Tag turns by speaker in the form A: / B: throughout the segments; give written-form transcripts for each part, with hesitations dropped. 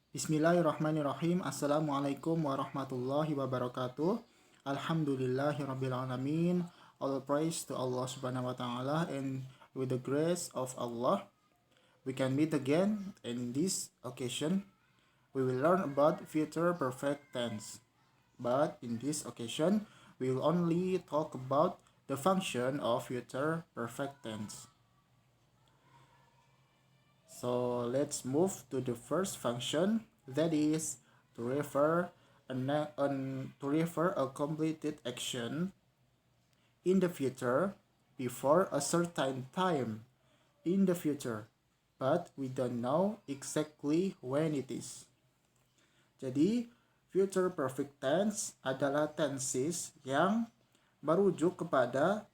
A: Bismillahirrahmanirrahim. Assalamualaikum warahmatullahi wabarakatuh. Alhamdulillahirabbil alamin. All praise to Allah Subhanahu wa taala, and with the grace of Allah we can meet again. In this occasion we will learn about future perfect tense. But in this occasion we will only talk about the function of future perfect tense. So let's move to the first function, that is to refer a completed action in the future before a certain time in the future, but we don't know exactly when it is. Jadi future perfect tense adalah tenses yang merujuk kepada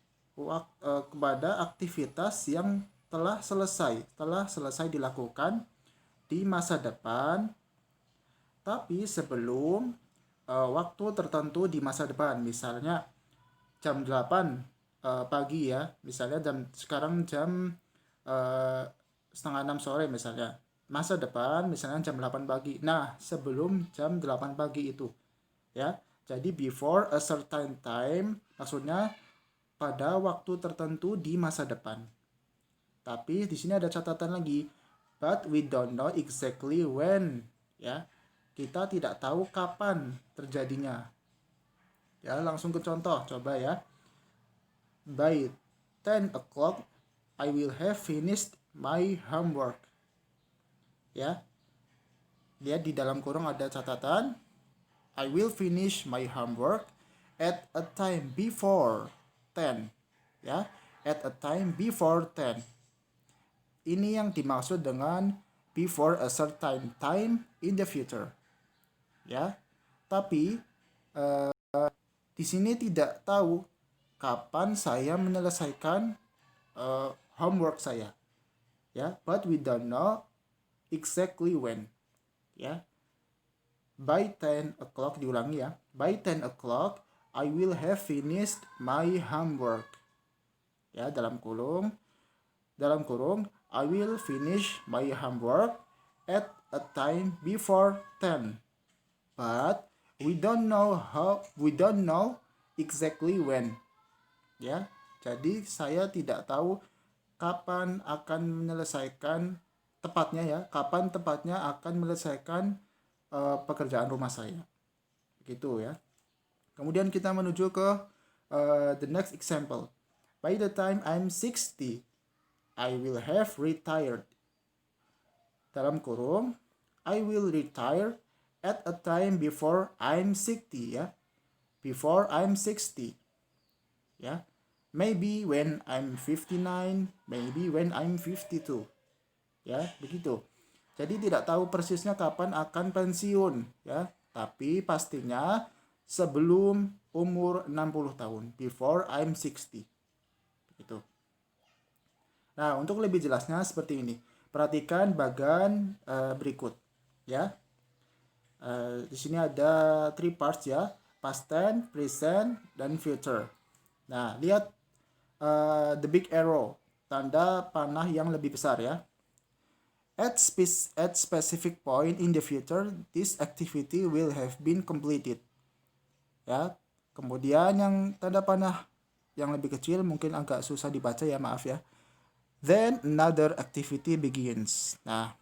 A: aktivitas yang telah selesai dilakukan di masa depan, tapi sebelum waktu tertentu di masa depan. Misalnya jam 8 pagi ya, misalnya sekarang jam setengah 6 sore misalnya. Masa depan misalnya jam 8 pagi. Nah, sebelum jam 8 pagi itu ya. Jadi before a certain time maksudnya pada waktu tertentu di masa depan. Tapi di sini ada catatan lagi, but we don't know exactly when, ya. Kita tidak tahu kapan terjadinya. Ya, langsung ke contoh, coba ya. By 10 o'clock I will have finished my homework. Ya. Lihat di dalam kurung ada catatan, I will finish my homework at a time before 10. Ya, at a time before 10. Ini yang dimaksud dengan before a certain time in the future. Ya. Tapi di sini tidak tahu kapan saya menyelesaikan homework saya. Ya, but we don't know exactly when. Ya. By 10 o'clock, diulangi ya. By 10 o'clock I will have finished my homework. Ya, dalam kurung I will finish my homework at a time before 10. But we don't know exactly when. Ya. Jadi saya tidak tahu kapan akan menyelesaikan tepatnya ya, kapan tepatnya akan menyelesaikan pekerjaan rumah saya. Begitu ya. Kemudian kita menuju ke the next example. By the time I'm 60, I will have retired. Dalam kurung, I will retire at a time before I'm 60 ya. Before I'm 60. Ya. Maybe when I'm 59, maybe when I'm 52. Ya, begitu. Jadi tidak tahu persisnya kapan akan pensiun ya, tapi pastinya sebelum umur 60 tahun, before I'm 60. Begitu. Nah, untuk lebih jelasnya seperti ini. Perhatikan bagan berikut, ya. Di sini ada 3 parts ya, past tense, present, dan future. Nah, lihat the big arrow, tanda panah yang lebih besar ya. At specific point in the future, this activity will have been completed. Ya. Kemudian yang tanda panah yang lebih kecil mungkin agak susah dibaca ya, maaf ya. Then another activity begins. Nah,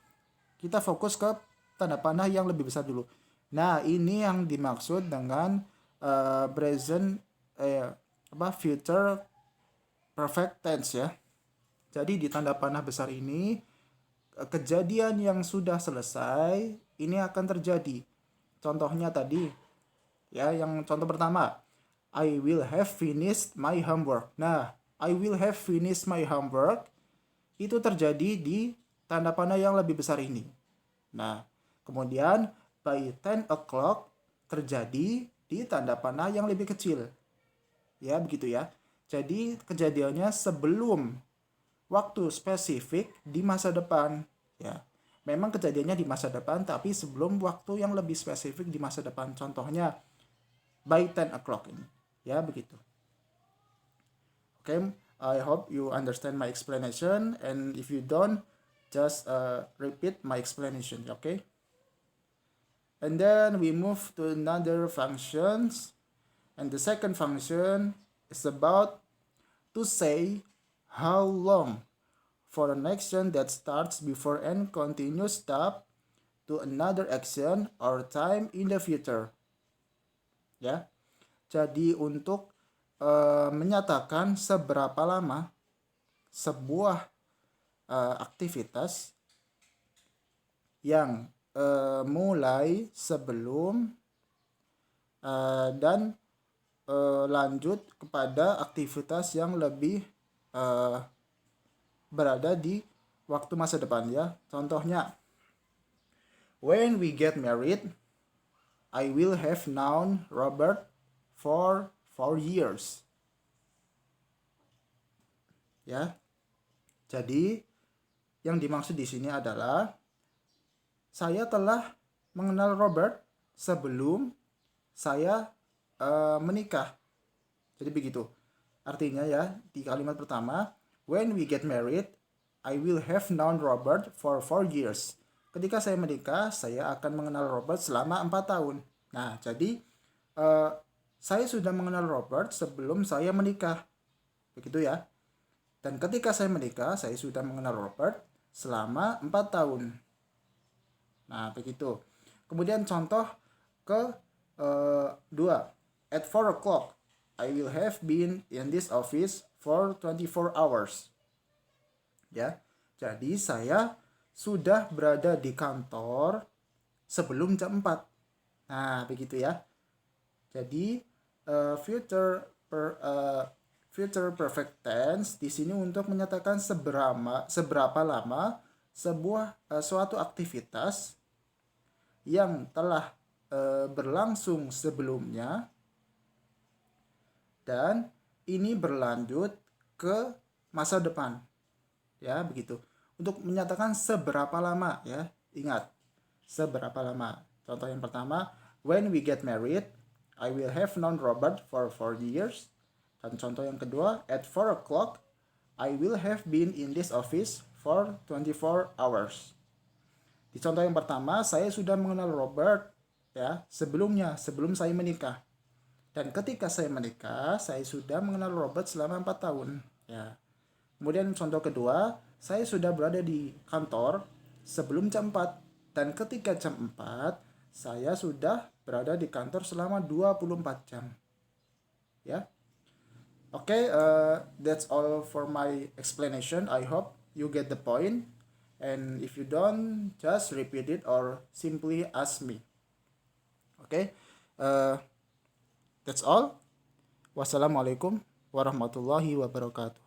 A: kita fokus ke tanda panah yang lebih besar dulu. Nah, ini yang dimaksud dengan future perfect tense ya. Jadi di tanda panah besar ini kejadian yang sudah selesai ini akan terjadi. Contohnya tadi ya, yang contoh pertama, I will have finished my homework. Nah, I will have finished my homework itu terjadi di tanda panah yang lebih besar ini. Nah, kemudian by 10 o'clock terjadi di tanda panah yang lebih kecil. Ya, begitu ya. Jadi kejadiannya sebelum waktu spesifik di masa depan. Ya, memang kejadiannya di masa depan, tapi sebelum waktu yang lebih spesifik di masa depan. Contohnya by 10 o'clock ini. Ya, begitu. Oke. I hope you understand my explanation, and if you don't, just repeat my explanation, okay? And then we move to another functions. And the second function is about to say how long for an action that starts before and continues stop to another action or time in the future. Ya. Jadi untuk menyatakan seberapa lama sebuah aktivitas yang mulai sebelum dan lanjut kepada aktivitas yang lebih berada di waktu masa depan ya. Contohnya, when we get married, I will have known Robert for 4 years. Ya. Jadi yang dimaksud di sini adalah saya telah mengenal Robert sebelum saya menikah. Jadi begitu. Artinya ya, di kalimat pertama, when we get married, I will have known Robert for 4 years. Ketika saya menikah, saya akan mengenal Robert selama 4 tahun. Nah, jadi saya sudah mengenal Robert sebelum saya menikah. Begitu ya. Dan ketika saya menikah, saya sudah mengenal Robert selama 4 tahun. Nah, begitu. Kemudian contoh ke 2. At 4 o'clock, I will have been in this office for 24 hours. Ya. Jadi saya sudah berada di kantor sebelum jam 4. Nah, begitu ya. Jadi future perfect tense di sini untuk menyatakan seberapa lama sebuah suatu aktivitas yang telah berlangsung sebelumnya dan ini berlanjut ke masa depan. Ya, begitu. Untuk menyatakan seberapa lama ya. Ingat, seberapa lama. Contoh yang pertama, when we get married, I will have known Robert for 4 years. Dan contoh yang kedua, at 4 o'clock, I will have been in this office for 24 hours. Di contoh yang pertama, saya sudah mengenal Robert ya sebelum saya menikah. Dan ketika saya menikah, saya sudah mengenal Robert selama 4 tahun. Ya. Kemudian contoh kedua, saya sudah berada di kantor sebelum jam 4. Dan ketika jam 4, saya sudah berada di kantor selama 24 jam. Ya. Okay, that's all for my explanation. I hope you get the point. And if you don't, just repeat it or simply ask me. Okay, that's all. Wassalamualaikum warahmatullahi wabarakatuh.